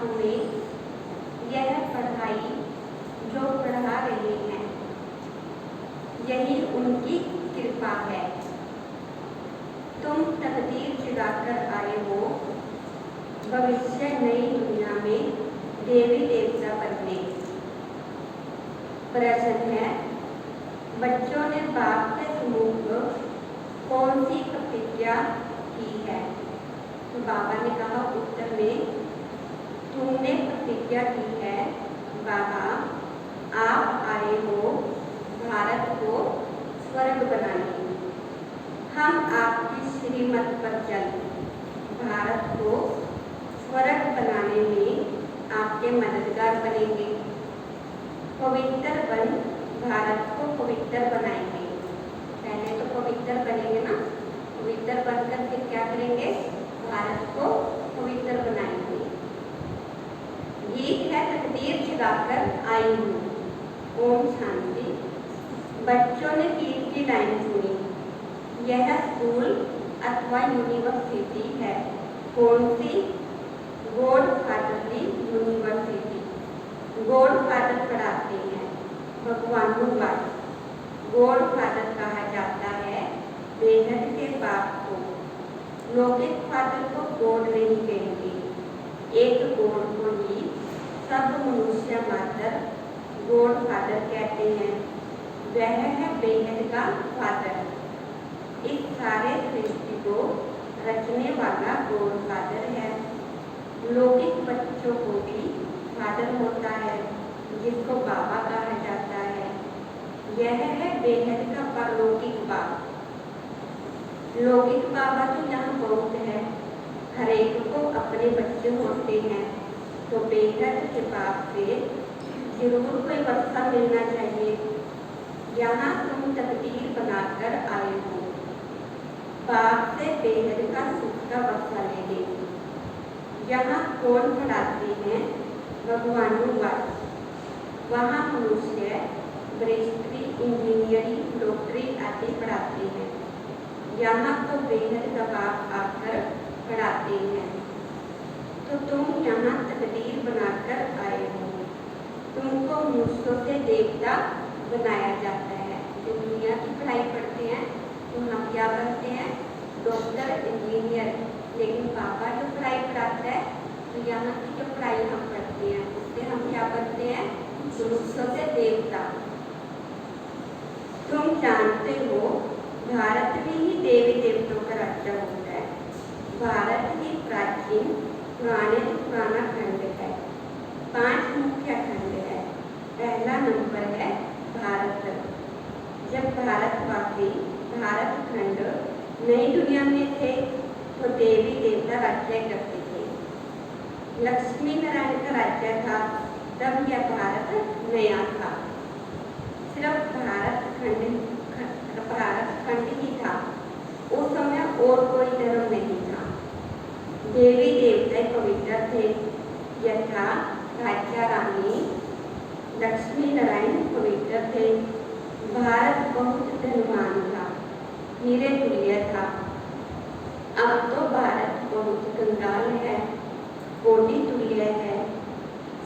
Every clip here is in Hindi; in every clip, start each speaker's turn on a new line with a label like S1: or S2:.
S1: तुम्हें यह पढ़ाई जो पढ़ा रहे हैं, यही उनकी कृपा है। तुम तकदीर जगाकर आए हो भविष्य नई दुनिया में देवी देवता बनने। प्रश्न है, बच्चों ने बाप से सम्मुख कौन सी प्रतिज्ञा की है? तो बाबा ने कहा उत्तर में, तुमने प्रतिज्ञा की है बाबा, आप आए हो भारत को स्वर्ग बनाने। हम आपकी श्रीमत पर चल भारत को स्वर्ग बनाने में आपके मददगार बनेंगे। पवित्र बन भारत को पवित्र बनाएंगे। पहले तो पवित्र बनेंगे ना, पवित्र बनकर फिर क्या करेंगे? भारत को पवित्र बनाएंगे। गीत है तकदीर जगाकर आई हूँ। ओम शांति। बच्चों ने गीत की लाइन सुनी। यह स्कूल अथवा यूनिवर्सिटी है। कौन सी? God fatherly university. God father पढ़ाते हैं भगवानुवाद। गॉड फादर कहा जाता है बेहद के बाप को। लौकिक फादर को गॉड नहीं कहेंगे, एक गॉड को ही सब मनुष्य मात्र गॉड फादर कहते हैं। वह है बेहद का फादर। इस सारे सृष्टि को रचने वाला गॉड फादर है। लौकिक बच्चों को भी फादर होता है जिसको बाबा कहा जाता है। यह है बेहद का परलौकिक बाप। लौकिक बाबा तो यहाँ बहुत है, हर एक को अपने बच्चे होते हैं, तो बेहद के बाप से जरूर कोई वर्षा मिलना चाहिए। यहाँ तुम तकदीर बनाकर आए हो, बाप से बेहद का सुख का वर्षा लेंगे। यहाँ कौन पढ़ाते हैं? भगवानुवाद। वहाँ मनुष्य बैरिस्ट्री, इंजीनियरिंग, डॉक्टरी आदि पढ़ाते हैं। यहाँ तो बेहद का बाप आकर पढ़ाते हैं। तो तुम यहाँ तकदीर बनाकर आए हो। तुमको मनुष्यों से देवता बनाया जाता है। जो दुनिया की पढ़ाई पढ़ते हैं तो हम क्या बनते हैं? Doctor, engineer. लेकिन बाबा जो पढ़ाई पढ़ाता है तो यहाँ की जो पढ़ाई हम पढ़ते हैं उससे हम क्या बनते हैं? मनुष्यों से देवता। तुम जानते हो भारत में ही देवी देवताओं का राज्य होता है। भारत ही प्राचीन पुराना खंड है। 5 मुख्य खंड है। पहला नंबर है भारत। जब भारतवासी भारत खंड नई दुनिया में थे तो देवी देवता राज्य करते थे। लक्ष्मी नारायण का राज्य था, तब यह भारत नया था। सिर्फ भारत खंड ही था। उस समय और कोई धर्म नहीं था। देवी देवता पवित्र थे, यथा राजा रानी लक्ष्मी नारायण पवित्र थे। भारत बहुत धनवान था, हीरे तुल्य था। अब तो भारत बहुत कंगाल है, कोटी तुल्य है।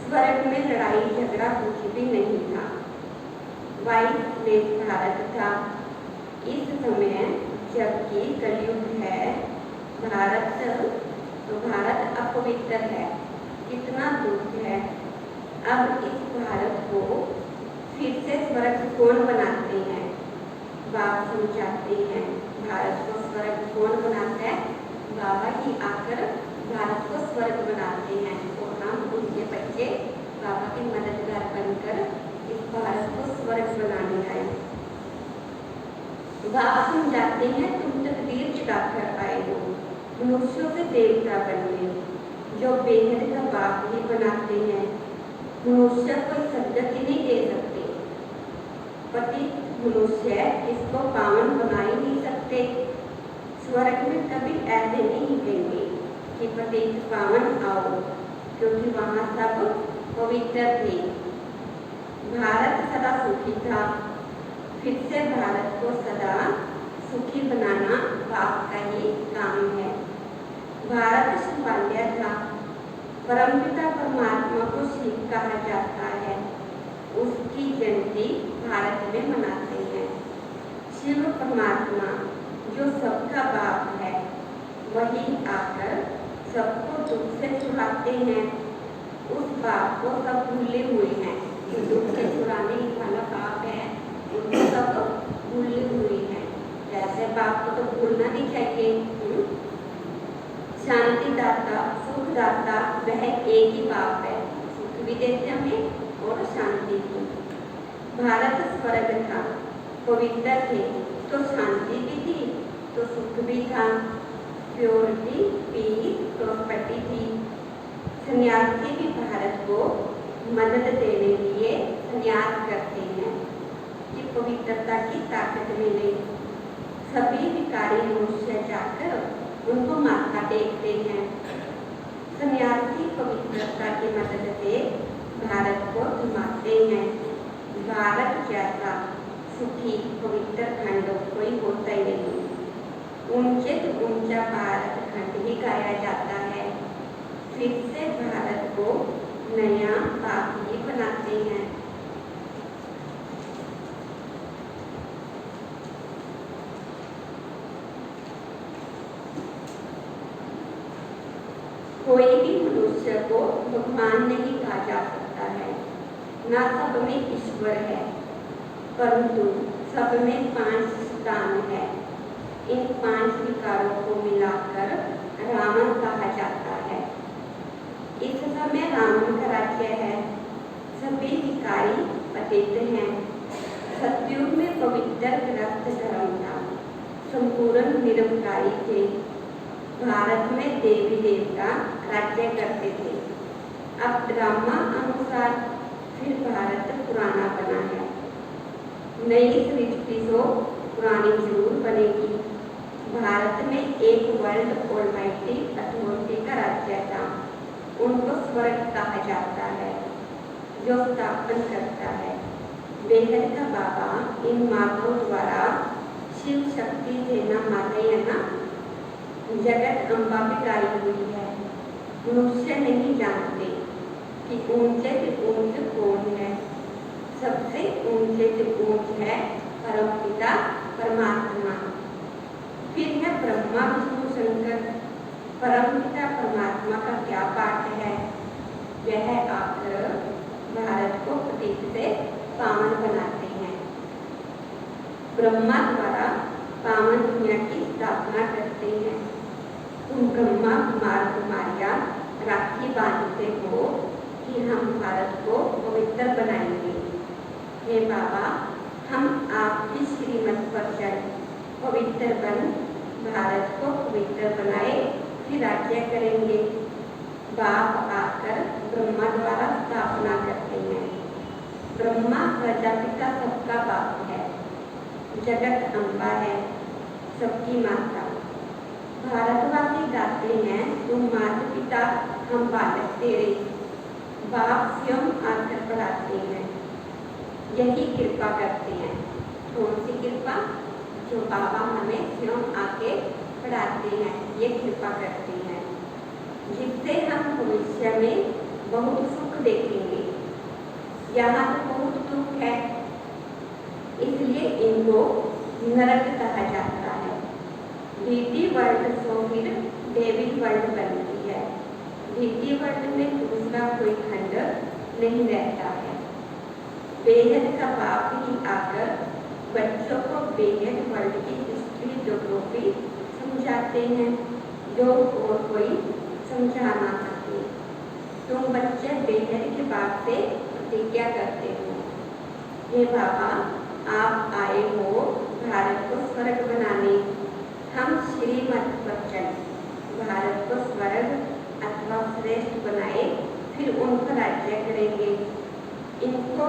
S1: स्वर्ग में लड़ाई झगड़ा कुछ भी नहीं था। वाइट देश भारत था। इस समय जबकि कलयुग है, भारत अपवित्र है। कितना दुख है। अब इस भारत को फिर से स्वर्ग कौन बनाते हैं? बाप समझाते हैं भारत को स्वर्ग कौन बनाता है? बाबा ही आकर भारत को स्वर्ग बनाते हैं और हम उनके बच्चे बाबा के मददगार बनकर इस भारत को स्वर्ग बनाने आए। बाप समझाते हैं तुम तकदीर जगाकर आए हो मनुष्यों से देवता बनने। जो बेहद का बाप ही बनाते हैं। मनुष्य कोई सदगति नहीं दे सकते। पति मनुष्य इसको पावन बना ही नहीं सकते। स्वर्ग में कभी ऐसे नहीं कहेंगे कि पति पावन आओ, क्योंकि वहाँ सब पवित्र थे। भारत सदा सुखी था। फिर से भारत को सदा सुखी बनाना बाप का ही काम है। भारत संभाल्या था, परमपिता परमात्मा को शिव कहा जाता है। उसकी जयंती भारत में मनाते हैं। शिव परमात्मा जो सबका बाप है, वही आकर सबको दुख से छुड़ाते हैं। उस बाप को सब भूले हुए हैं। जो दुख से छुड़ाने वाला बाप है, उनको सब भूले हुए हैं। जैसे बाप को तो भूलना नहीं चाहिए। शांति दाता, सुख दाता, वह एक ही बाप है। सुख भी देते हमें और शांति भी। भारत स्वर्ग था, पवित्र थे, तो शांति भी थी, तो सुख भी था। प्योरिटी, पीस, प्रॉस्पेरिटी थी। सन्यासी भी भारत को मदद देने लिए संन्यास करते हैं कि पवित्रता की ताकत मिले। सभी विकारी मनुष्य जाकर उनको माथा टेकते हैं। सन्यासी पवित्रता की मदद से भारत को थमाते हैं। भारत जैसा सुखी पवित्र खंड कोई होता ही नहीं। ऊंचे से ऊंचा भारत खंड ही गाया जाता है। फिर से भारत को नया बाप ही बनाते हैं। कोई भी मनुष्य को भगवान नहीं कहा जा सकता है। ना सब में ईश्वर है, परंतु सब में 5 स्थान है। इन 5 विकारों को मिलाकर रावण कहा जाता है। इस समय रावण का राज्य है। सभी विकारी पतित हैं। सतयुग में पवित्र ग्रस्त धर्म था। संपूर्ण निरंकारी थे। भारत में देवी देवता राज्य करते थे। अब ड्रामा अनुसार फिर भारत पुराना बना है। नई सृष्टि तो पुरानी जरूर बनेगी। भारत में एक वर्ल्ड ऑलमाइटी अथॉरिटी का राज्य था। उनको स्वर्ग कहा जाता है, जो स्थापन करता है। बेहद का बाबा इन माताओं द्वारा शिव शक्ति सेना माता जगत अम्बा भी गाई हुई है। मनुष्य नहीं जानते कि ऊंचे से ऊंच कौन है। सबसे ऊंचे से ऊंच है परमपिता परमात्मा। फिर है ब्रह्मा विष्णु शंकर। परमपिता परमात्मा का क्या पाठ है? वह आकर भारत को पतित से पावन बनाते हैं। ब्रह्मा द्वारा पावन दुनिया की स्थापना करते हैं। तुम ब्रह्मा कुमार कुमारियां राखी बांधते हो कि हम भारत को पवित्र बनाएंगे। हे बाबा, हम आपकी श्रीमत पर चल पवित्र बन भारत को पवित्र बनाए, फिर राज्य करेंगे। बाप आकर ब्रह्मा द्वारा स्थापना करते हैं। ब्रह्मा प्रजापिता सबका बाप है। जगत अम्बा है, सबकी माता। भारतवासी गाते हैं, तुम माता पिता हम बालक तेरे। बाप स्वयं आकर पढ़ाते हैं। यही कृपा करते हैं। कौन सी कृपा? जो बाबा हमें स्वयं आके पढ़ाते हैं, ये कृपा करते हैं, जिससे हम भविष्य में बहुत सुख देखेंगे। यहाँ तो बहुत दुख है, इसलिए इनको नरक कहा जाता है। डीटी वर्ल्ड सो फिर डेविल वर्ल्ड बनती है। डीटी वर्ल्ड में दूसरा कोई खंड नहीं रहता है। बेहद का बाप ही आकर बच्चों को बेहद वर्ल्ड की हिस्ट्री ज्योग्राफी समझाते हैं, जो और कोई समझा ना सके। तुम बच्चे बेहद के बाप से प्रतिज्ञा करते हो, हे बाबा, आप आए हो भारत को स्वर्ग बनाने। हम श्रीमत पर चल भारत को स्वर्ग अथवा श्रेष्ठ बनाए, फिर उनका राज्य करेंगे। इसको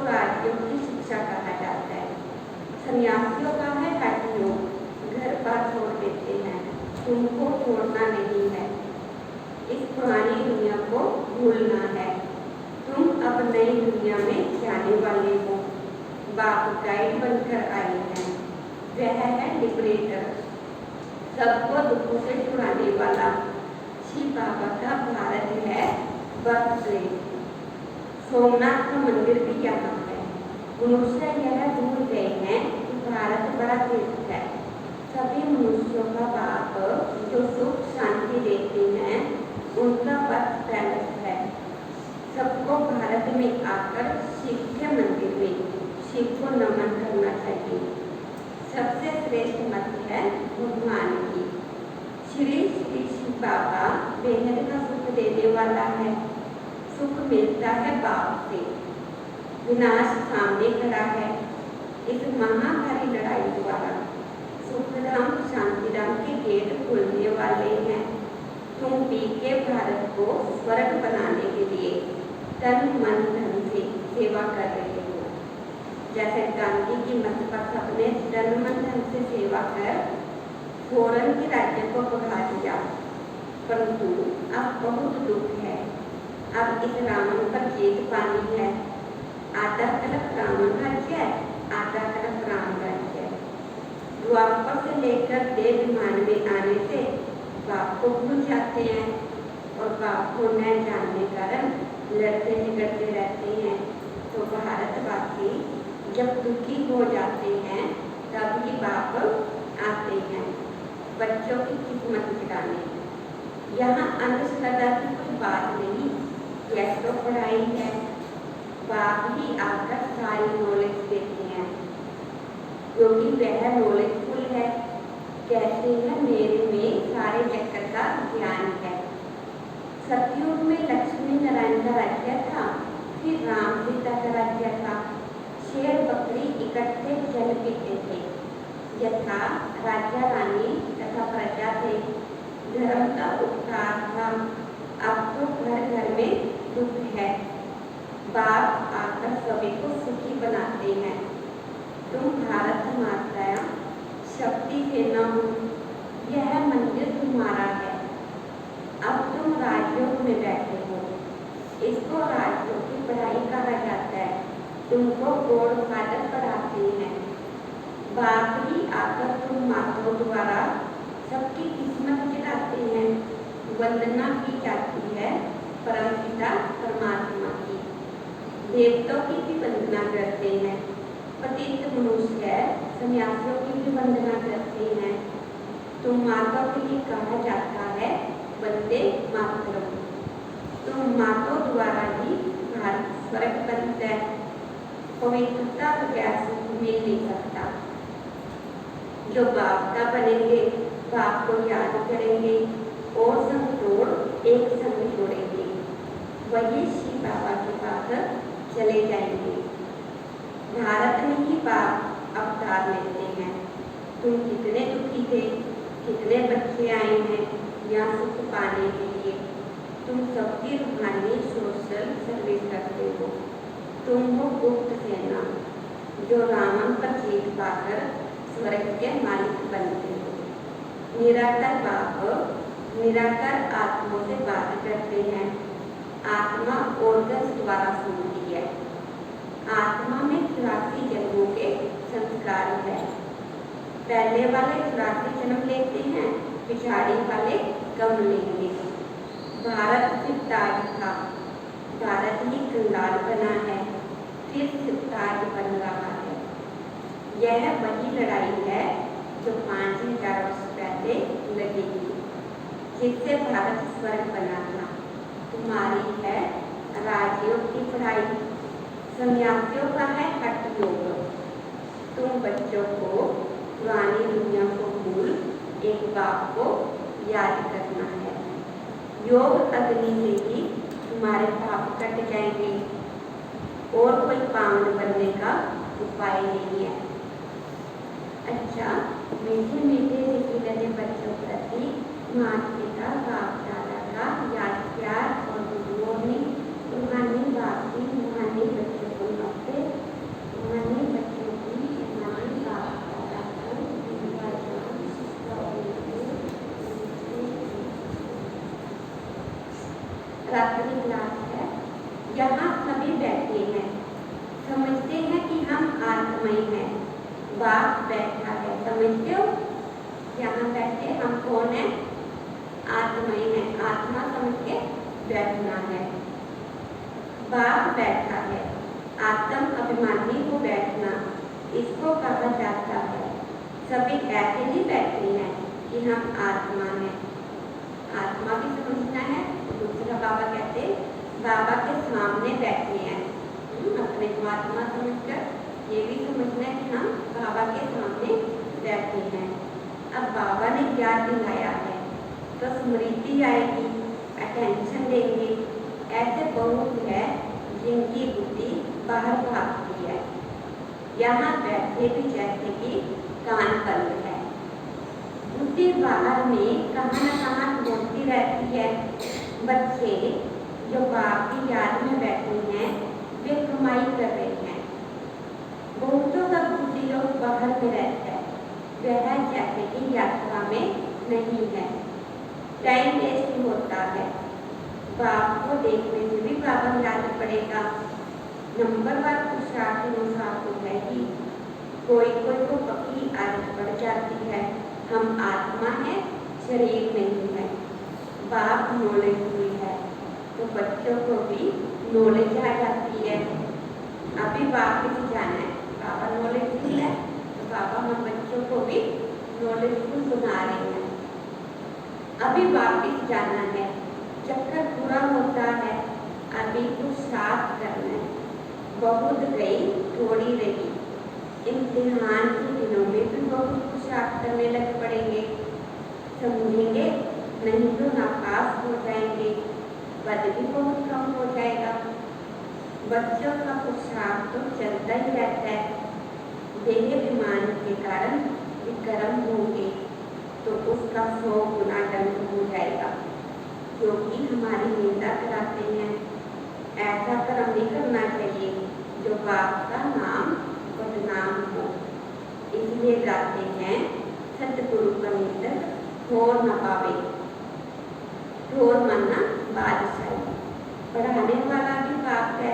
S1: राज्यों की शिक्षा कहा जाता है। सन्यासियों का है हठ योग, घर पर छोड़ देते हैं। तुमको छोड़ना नहीं है, इस पुरानी दुनिया को भूलना है। तुम अब नई दुनिया में जाने वाले हो। बाप गाइड बनकर आए हैं। वह है लिबरेटर, सबको दुखों से छुड़ाने वाला। शिव बाबा का भारत है बर्थ प्लेस। सोमनाथ का मंदिर भी यहाँ है। मनुष्य यह भूल गए हैं कि भारत बड़ा तीर्थ है। सभी मनुष्यों का बाप जो सुख शांति देते हैं उनका बर्थ पैलेस है। सबको भारत में आकर शिव के मंदिर में शिव को नमन करना चाहिए। सबसे श्रेष्ठ मत है भगवान की। श्री श्री शिव बाबा बेहद का सुख देने वाला है। सुख मिलता है बाप से। विनाश सामने खड़ा है। इस महाभारी लड़ाई द्वारा सुखधाम शांतिधाम के गेट खुलने वाले हैं। तुम पी के भारत को स्वर्ग बनाने के लिए तन मन धन से सेवा कर रहे हो। जैसे गांधी की मत पर सबने तन मन धन से सेवा कर फौरन के राज्य को बढ़ा दिया, परंतु अब बहुत दुख है। अब इस रावण पर जीत पानी है। आधा तरफ रावण राज्य है, आधा तरफ राम राज्य है। द्वापर से लेकर देव विमान में आने से बाप को भूल जाते हैं और बाप को न जानने कारण लड़ते झगड़ते रहते हैं। तो भारतवासी जब दुखी हो जाते हैं तब ही बाप आते हैं बच्चों की किस्मत गिराने। यहाँ अंधश्रद्धा की कोई बात नहीं, यह तो पढ़ाई है। बाप ही आकर सारी नॉलेज देते हैं क्योंकि वह नॉलेजफुल है। कहते हैं मेरे में सारे चक्कर का ज्ञान है। सतयुग में लक्ष्मी नारायण का राज्य था, फिर राम सीता का राज्य था। शेर बकरी इकट्ठे जल पीते थे। यथा राजा रानी तथा प्रजा थे। धर्म का उपकार था। अब तो घर घर में दुख है। बाप आकर सभी को सुखी बनाते हैं। तुम भारत माता शक्ति सेना हो। यह मंदिर तुम्हारा है। अब तुम राजयोग में बैठे हो। इसको राजयोग की पढ़ाई कहा जाता है। तुमको गॉड फादर पढ़ाते हैं। बाप ही आकर तुम माताओं द्वारा सबकी किस्मत गिराते हैं। वंदना की जाती है परमपिता परमात्मा की। देवताओं की भी वंदना करते हैं। पतित मनुष्य सन्यासियों की भी वंदना करते हैं। तुम माताओं के लिए कहा जाता है वंदे मातरम। तुम माताओं द्वारा ही भारत स्वर्ग बनता है। पवित्रता बगैर सुख मिल नहीं सकता। जो बाप का बनेंगे बाप को याद करेंगे और संग तोड़ एक संग जोड़ेंगे, वही शिव बाबा के पास चले जाएंगे। भारत में ही बाप अवतार लेते हैं। तुम कितने दुखी थे, कितने बच्चे आए हैं यहाँ सुख पाने के लिए। तुम सबकी रूहानी सोशल सर्विस करते हो। तुम हो गुप्त सेना जो रावण पर जीत पाकर स्वर्ग के मालिक बनते हो। निराकार बाप निराकार आत्मा से बात करते हैं। आत्मा ऑर्गन्स द्वारा सुनती है। आत्मा में 84 जन्मों के संस्कार है। पहले वाले 84 जन्म लेते हैं, पिछाड़ी वाले कम लेंगे। भारत फिर ताज था, भारत ही कंगाल बना है, फिर ताज बन रहा है। यह वही लड़ाई है जो 5000 वर्ष पहले लगी थी, जिससे भारत स्वर्ग बना था। तुम्हारी है राजयोग की पढ़ाई, सन्यासियों का है हठ योग। तुम बच्चों को पुरानी दुनिया को भूल एक बाप को याद करना है। योग अग्नि से ही तुम्हारे पाप कट जाएंगे और कोई पावन बनने का उपाय नहीं है। अच्छा, मीठे मीठे ऋषि बच्चों प्रति माता पिता बाप दादा का याद प्यार और गुड मॉर्निंग। रूहानी बाप की रूहानी बच्चों को नमस्ते। रूहानी बच्चों की रूहानी बाप दादा को रात्रि क्लास है। यहाँ सभी बैठे हैं, समझते हैं कि हम आत्माएं हैं। बाप बैठा है, समझते हो? यहाँ बैठे हम कौन है? आत्माएं हैं, आत्मा समझ के बैठना है। बाप बैठा है, आत्म अभिमानी को बैठना, इसको कहा जाता है। सभी ऐसे ही बैठे हैं कि हम आत्मा हैं। आत्मा भी समझना है। दूसरा बाबा कहते बाबा के सामने बैठे हैं, अपने को आत्मा समझकर ये भी समझना है कि हम बाबा के सामने बैठे हैं। अब बाबा ने क्या दिलाया है तो स्मृति आएगी, अटेंशन देंगे। ऐसे बहुत है जिनकी बुद्धि बाहर भागती है, यहाँ बैठे भी जैसे कि कान बंद है। बुद्धि बाहर में कहाँ न कहाँ घूमती रहती है। बच्चे जो बाप की याद में बैठे हैं वे कमाई कर रहे हैं। बहुतों का बुद्धि योग बाहर में रहता है, वह जैसे कि यात्रा में नहीं है, टाइम वेस्ट होता है। बाप को देखने से भी बाबा याद पड़ेगा। नंबर वन पुरुषार्थ मुसाफिर है ही, कोई कोई को पक्की आदत पड़ जाती है। हम आत्मा है, शरीर नहीं है। बाप नॉलेज हुई है तो बच्चों को भी नॉलेज आ जाती है। अभी वापिस जाना है, बाबा नॉलेज भी है तो बाबा हम बच्चों को भी नॉलेजफुल बना रहे हैं। अभी वापिस जाना है, चक्कर पूरा होता है, अभी कुछ साफ करना है। बहुत गई थोड़ी रही, इम्तिहान के दिनों में भी बहुत कुछ साफ करने लग पड़ेंगे। समझेंगे नहीं तो नापास हो जाएंगे, पद भी बहुत कम हो जाएगा। बच्चों का पुरुषार्थ तो चलता ही रहता है। देह विमान के कारण विक्रम होंगे तो उसका 100 गुना दंड हो जाएगा, क्योंकि हमारी निंदा कराते हैं। ऐसा कर्म नहीं करना चाहिए जो बाप का नाम बदनाम हो। इसलिए जाते हैं सतगुरु का मित्र ढोर न पावे। ढोर मानना बादशाही, पढ़ाने वाला भी बाप है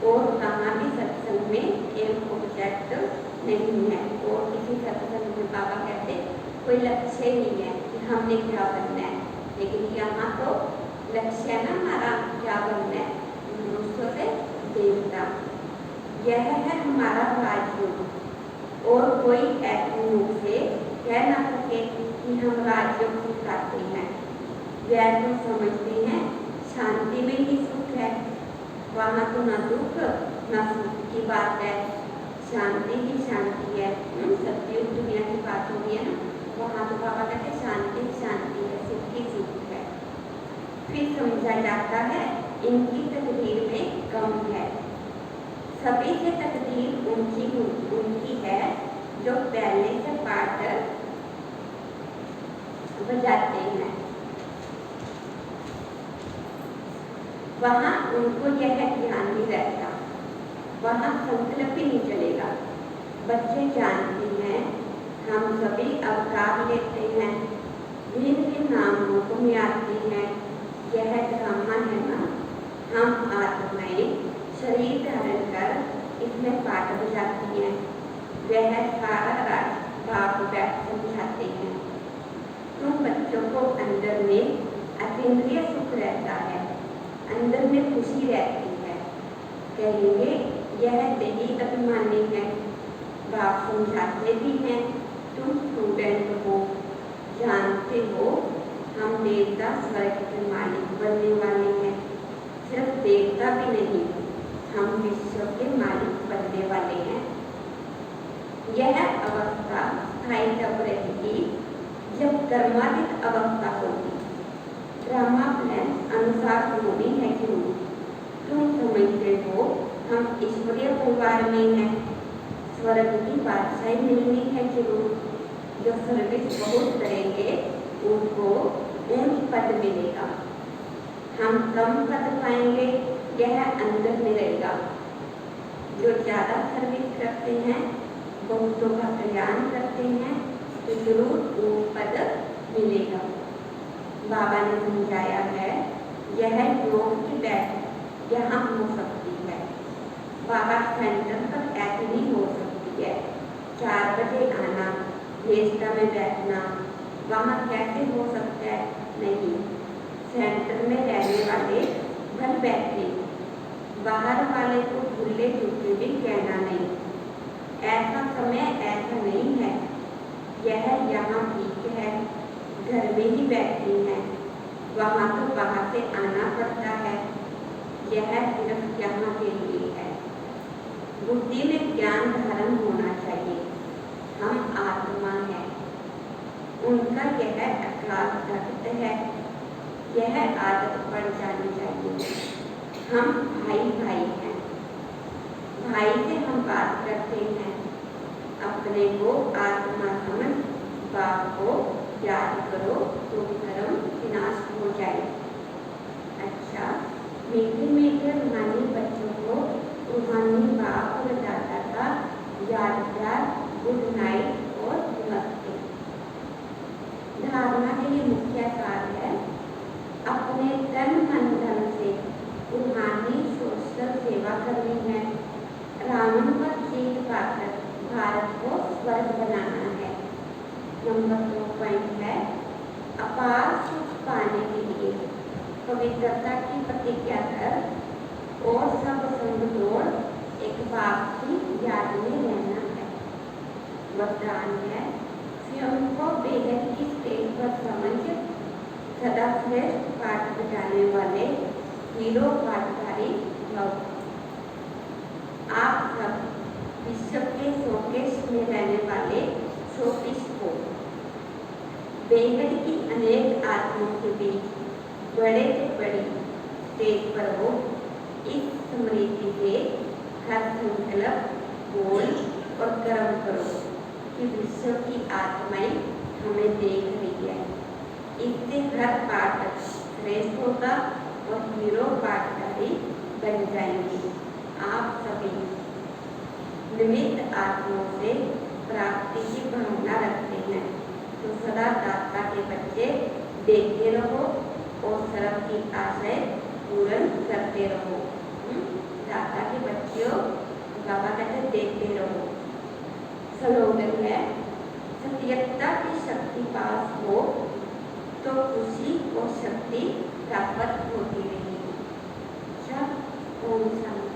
S1: और कहाँ भी सत्संग में एक ऑब्जेक्ट नहीं है। और किसी सत्संग में बाबा कहते कोई लक्ष्य नहीं है कि हमने क्या बनना है, लेकिन यहाँ तो लक्ष्य है ना हमारा क्या बनना है, मनुष्यों से देवता। यह है हमारा राजयोग। और कोई ऐसे मुख से कह ना सके कि हम राजयोग सिखाते हैं। वह तो समझते हैं शांति में ही सुख है, वहाँ तो न दुख न सुख की बात है, शांति ही शांति है। सत्युग दुनिया की बात हो रही है ना, वहाँ तो बाबा कहते शांति शांति है, सुख ही सुख है। फिर समझा जाता है इनकी तकदीर में कम है। सभी से तकदीर उनकी है जो पहले से पाठ बजाते हैं। वहाँ उनको यह ज्ञान नहीं रहता, वहाँ संकल्प ही नहीं चलेगा। बच्चे जानते हैं हम सभी अवतार लेते हैं, भिन्न भिन्न नामों को में आते हैं। यह ड्रामा है ना, हम आत्माएं शरीर धारण कर इसमें पाठ बजाती हैं। वह सारा राज बाप बैठ समझाते हैं। तुम बच्चों को अंदर में अतीन्द्रिय सुख रहता है, अंदर में खुशी रहती है। कहेंगे यह देही अभिमानी है। बाप समझाते भी हैं तुम स्टूडेंट हो, जानते हो हम देवता स्वर्ग के मालिक बनने वाले हैं। सिर्फ देवता भी नहीं, हम विश्व के मालिक बनने वाले हैं। यह अवस्था स्थायी तब रहेगी जब कर्मादित अवस्था होगी। ड्रामा प्लान अनुसार होनी है जरूर। तुम समझते हो हम ईश्वरीय परिवार में हैं, स्वर्ग की बादशाही मिलनी है जरूर। जो सर्विस बहुत करेंगे उनको ऊंच पद मिलेगा, हम कम पद पाएंगे, यह अंदर में रहेगा। जो ज़्यादा सर्विस करते हैं, बहुतों का कल्याण करते हैं, तो जरूर ऊंच पद मिलेगा। बाबा ने समझाया है यह योग की बैठ यहाँ हो सकती है। बाबा सेंटर पर ऐसी नहीं हो सकती है। 4 बजे आना, नेस्टा में बैठना, वहाँ कैसे हो सकता है? नहीं, सेंटर में रहने वाले भर बैठे, बाहर वाले को भूले चूके भी कहना नहीं। ऐसा समय ऐसा नहीं है, यह यहाँ ठीक है, घर में ही बैठी है, वहाँ तो बाहर से आना पड़ता है, यह सिर्फ यहाँ के लिए है। बुद्धि में ज्ञान धारण होना चाहिए, हम आत्मा हैं, उनका यह अखलाक घटित है, यह आदत पड़ जानी चाहिए। हम भाई भाई हैं, भाई से हम बात करते हैं, अपने को आत्मा समझ बाप को याद करो तो धर्म विनाश हो जाए। अच्छा, मीठे मीठे रूहानी बच्चों को रूहानी बाप और दादा का याद प्यार, गुड नाइट और नमस्ते। धारणा के लिए मुख्य सार है, अपने तन मन धन से रूहानी सोशल सेवा करनी है, रावण पर जीत पाकर भारत को स्वर्ग बनाना है। नंबर 2 पॉइंट है, अपार सुख पाने के लिए पवित्रता की प्रतिज्ञा कर और सब संग तोड़ एक बाप की याद में रहना है। वरदान है, स्वयं को बेहद की स्टेज पर समझ सदा श्रेष्ठ पाठ बजाने वाले हीरो पाठधारी भव। आप सब विश्व के शोकेस में रहने वाले शोपीस को बेहद की अनेक आत्माओं के बीच बड़े से बड़ी स्टेज पर हो, इस स्मृति से हर संकल्प, बोल और कर्म करो कि विश्व की आत्माएं हमें देख रही है। इससे हर पाठक श्रेष्ठ होगा और हीरो पाठधारी बन जाएंगे। आप सभी निमित्त आत्माओं से प्राप्ति की भावना रखते हैं, तो सदा दाता के बच्चे देखते रहो और सर्व की आशय पूर्ण करते रहो। दाता के बच्चों, बाबा कहते देखते रहो। स्लोगन है, सत्यता की शक्ति पास हो तो खुशी और शक्ति प्राप्त होती रहेगी। ओम शांति।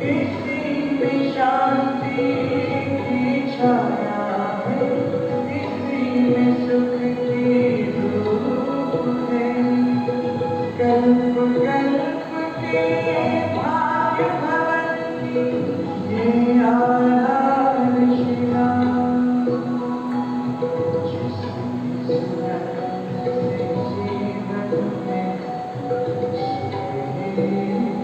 S2: इसी में शांति की छाया है, इसी में सुख की धूप है। कल्प कल्प के भाग्य भवन ये आधार शिला। जिसकी सुरत से जीवन में सुख ही